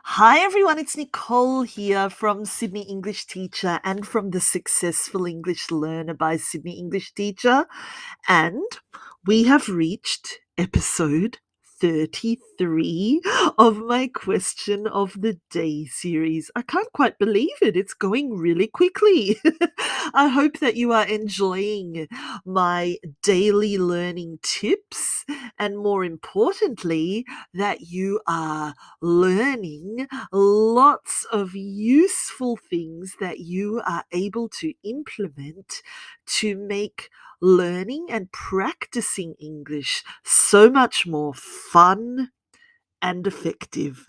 Hi everyone, it's Nicole here from Sydney English Teacher and from the Successful English Learner by Sydney English Teacher. And we have reached episode 33 of my Question of the Day series. I can't quite believe it. It's going really quickly. I hope that you are enjoying my daily learning tips and more importantly, that you are learning lots of useful things that you are able to implement to make learning and practicing English so much more fun and effective.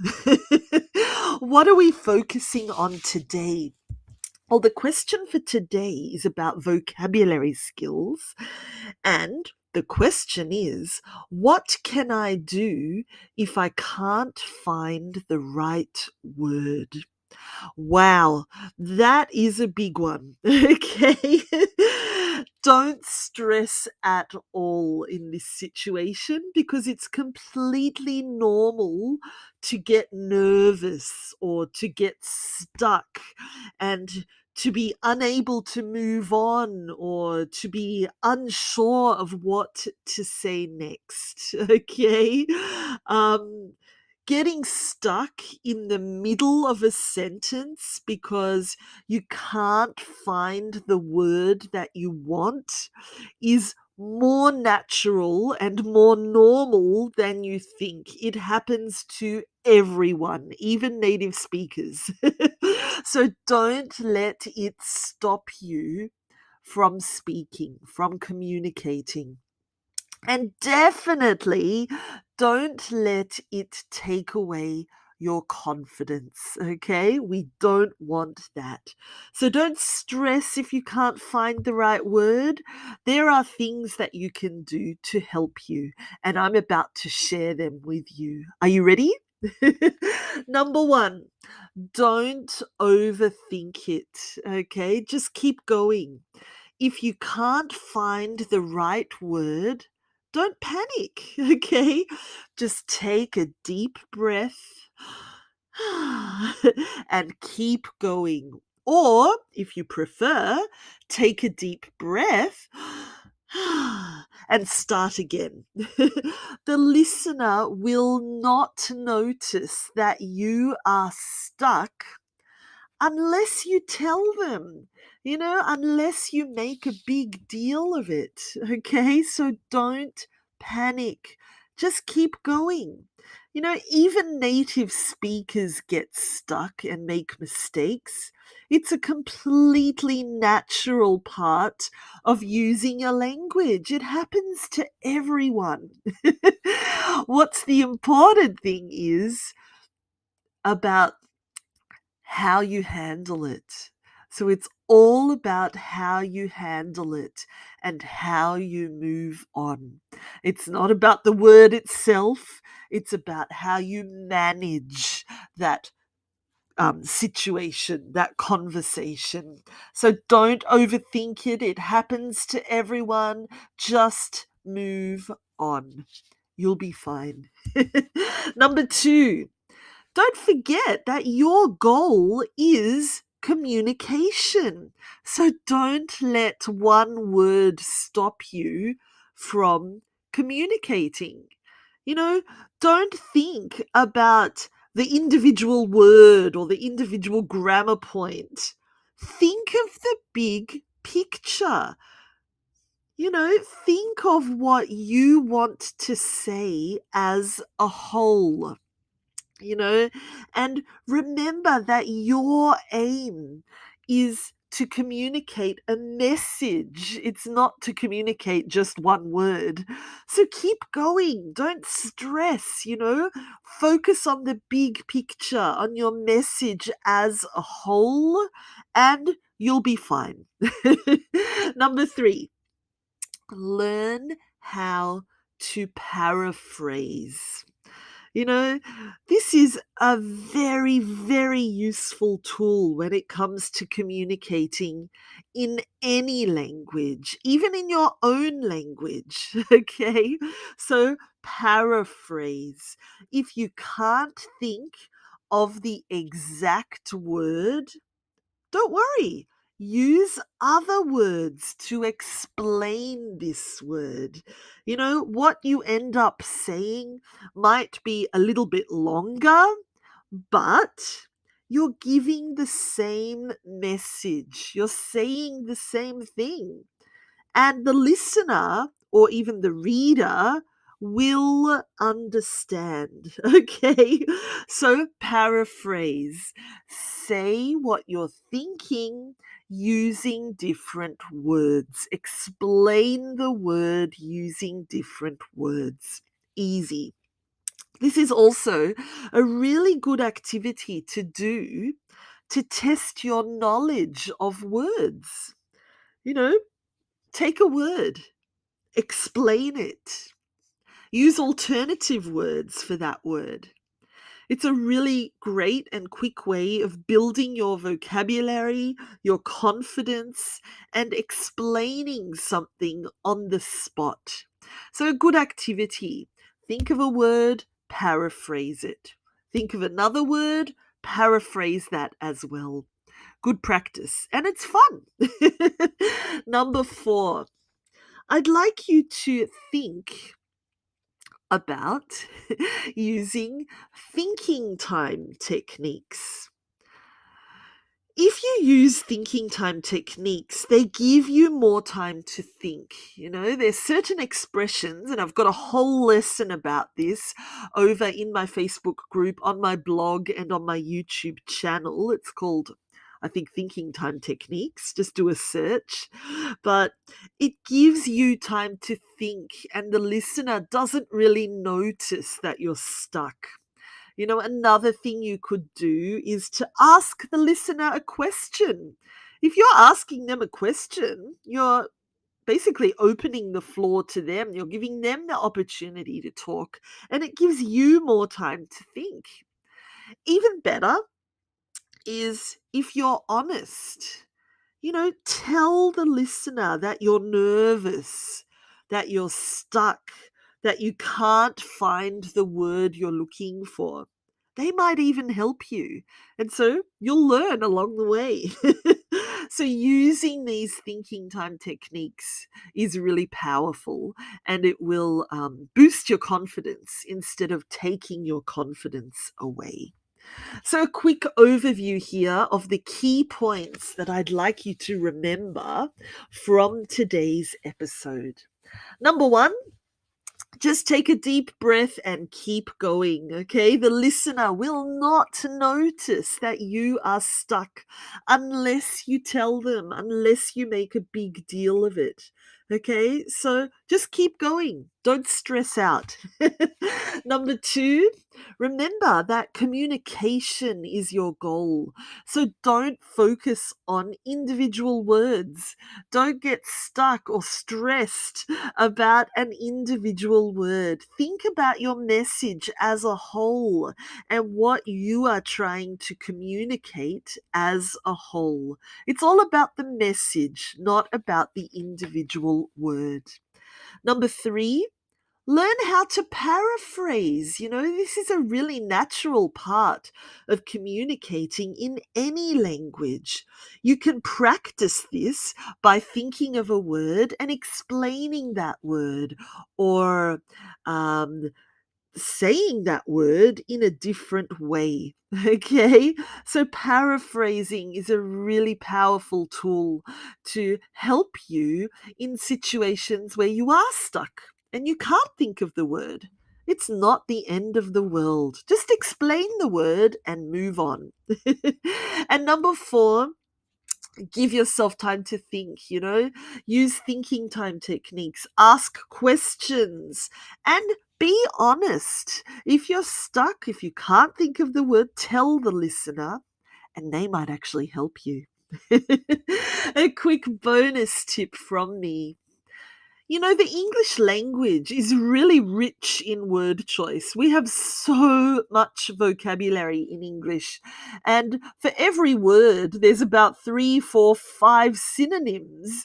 What are we focusing on today? Well, the question for today is about vocabulary skills. And the question is, what can I do if I can't find the right word? Wow, that is a big one. Okay. Don't stress at all in this situation because it's completely normal to get nervous or to get stuck and to be unable to move on or to be unsure of what to say next. Okay. Um, Getting stuck in the middle of a sentence because you can't find the word that you want is more natural and more normal than you think. It happens to everyone, even native speakers. So don't let it stop you from speaking, from communicating. And definitely don't let it take away your confidence, okay? We don't want that. So don't stress if you can't find the right word. There are things that you can do to help you, and I'm about to share them with you. Are you ready? Number one, don't overthink it, okay? Just keep going. If you can't find the right word, don't panic, okay? Just take a deep breath and keep going. Or, if you prefer, take a deep breath and start again. The listener will not notice that you are stuck unless you tell them, unless you make a big deal of it. Okay, so don't panic, just keep going. Even native speakers get stuck and make mistakes. It's a completely natural part of using a language. It happens to everyone. What's the important thing is about how you handle it. So it's all about how you handle it and how you move on. It's not about the word itself, it's about how you manage that situation, that conversation. So don't overthink it. It happens to everyone. Just move on. You'll be fine. Number two, don't forget that your goal is communication. So don't let one word stop you from communicating. You know, don't think about the individual word or the individual grammar point. Think of the big picture. Think of what you want to say as a whole, you know, and remember that your aim is to communicate a message. It's not to communicate just one word. So keep going. Don't stress, Focus on the big picture, on your message as a whole, and you'll be fine. Number three, learn how to paraphrase. You know, this is a very, very useful tool when it comes to communicating in any language, even in your own language. Okay, so paraphrase. If you can't think of the exact word, don't worry. Use other words to explain this word. You know, what you end up saying might be a little bit longer, but you're giving the same message. You're saying the same thing. And the listener or even the reader will understand. Okay. So paraphrase. Say what you're thinking using different words. Explain the word using different words. Easy. This is also a really good activity to do to test your knowledge of words. You know, take a word, explain it, use alternative words for that word. It's a really great and quick way of building your vocabulary, your confidence, and explaining something on the spot. So, a good activity. Think of a word, paraphrase it. Think of another word, paraphrase that as well. Good practice, and it's fun. Number 4, I'd like you to think about using thinking time techniques. If you use thinking time techniques, they give you more time to think. You know, there's certain expressions, and I've got a whole lesson about this over in my Facebook group, on my blog, and on my YouTube channel. It's called, I think, Thinking Time Techniques. Just do a search. But it gives you time to think, and the listener doesn't really notice that you're stuck. You know, another thing you could do is to ask the listener a question. If you're asking them a question, you're basically opening the floor to them. You're giving them the opportunity to talk, and it gives you more time to think. Even better is if you're honest. You know, tell the listener that you're nervous, that you're stuck, that you can't find the word you're looking for. They might even help you. And so you'll learn along the way. So, using these thinking time techniques is really powerful, and it will boost your confidence instead of taking your confidence away. So, a quick overview here of the key points that I'd like you to remember from today's episode. Number 1, just take a deep breath and keep going, okay? The listener will not notice that you are stuck unless you tell them, unless you make a big deal of it, okay? So just keep going. Don't stress out. Number 2, remember that communication is your goal. So don't focus on individual words. Don't get stuck or stressed about an individual word. Think about your message as a whole and what you are trying to communicate as a whole. It's all about the message, not about the individual word. Number 3, learn how to paraphrase. You know, this is a really natural part of communicating in any language. You can practice this by thinking of a word and explaining that word, or um, saying that word in a different way. Okay, so paraphrasing is a really powerful tool to help you in situations where you are stuck and you can't think of the word. It's not the end of the world. Just explain the word and move on. And number 4, give yourself time to think, you know, use thinking time techniques, ask questions, and be honest. If you're stuck, if you can't think of the word, tell the listener, and they might actually help you. A quick bonus tip from me. You know, the English language is really rich in word choice. We have so much vocabulary in English. And for every word, there's about three, four, five synonyms,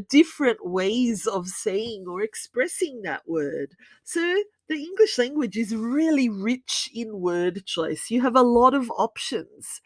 different ways of saying or expressing that word. So the English language is really rich in word choice. You have a lot of options.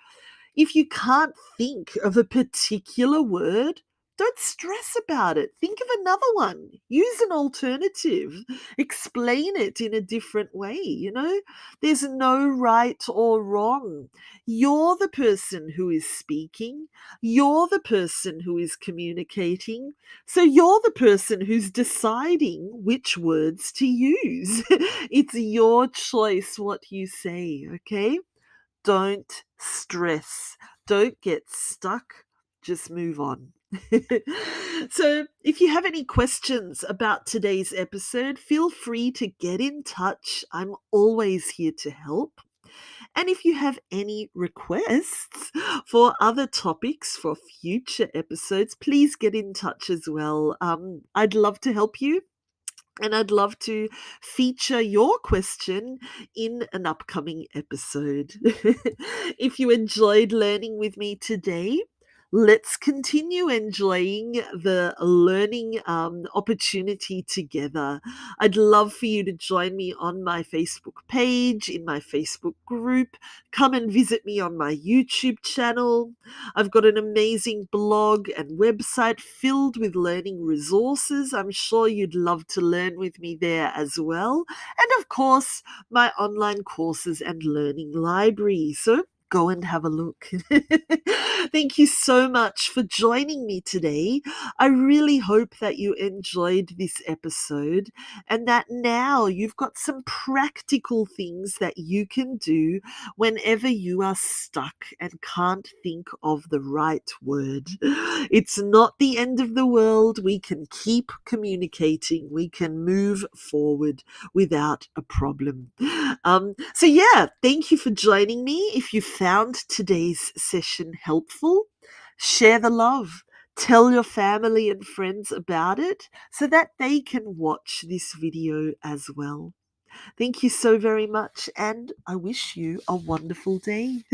If you can't think of a particular word, don't stress about it. Think of another one. Use an alternative. Explain it in a different way, you know? There's no right or wrong. You're the person who is speaking. You're the person who is communicating. So you're the person who's deciding which words to use. It's your choice what you say, okay? Don't stress. Don't get stuck. Just move on. So, if you have any questions about today's episode, feel free to get in touch. I'm always here to help. And if you have any requests for other topics for future episodes, please get in touch as well. I'd love to help you. And I'd love to feature your question in an upcoming episode. If you enjoyed learning with me today, let's continue enjoying the learning opportunity together. I'd love for you to join me on my Facebook page, in my Facebook group. Come and visit me on my YouTube channel. I've got an amazing blog and website filled with learning resources. I'm sure you'd love to learn with me there as well. And of course, my online courses and learning library. So go and have a look. Thank you so much for joining me today. I really hope that you enjoyed this episode and that now you've got some practical things that you can do whenever you are stuck and can't think of the right word. It's not the end of the world. We can keep communicating. We can move forward without a problem. So yeah, thank you for joining me. If you found today's session helpful, share the love. Tell your family and friends about it so that they can watch this video as well. Thank you so very much, and I wish you a wonderful day.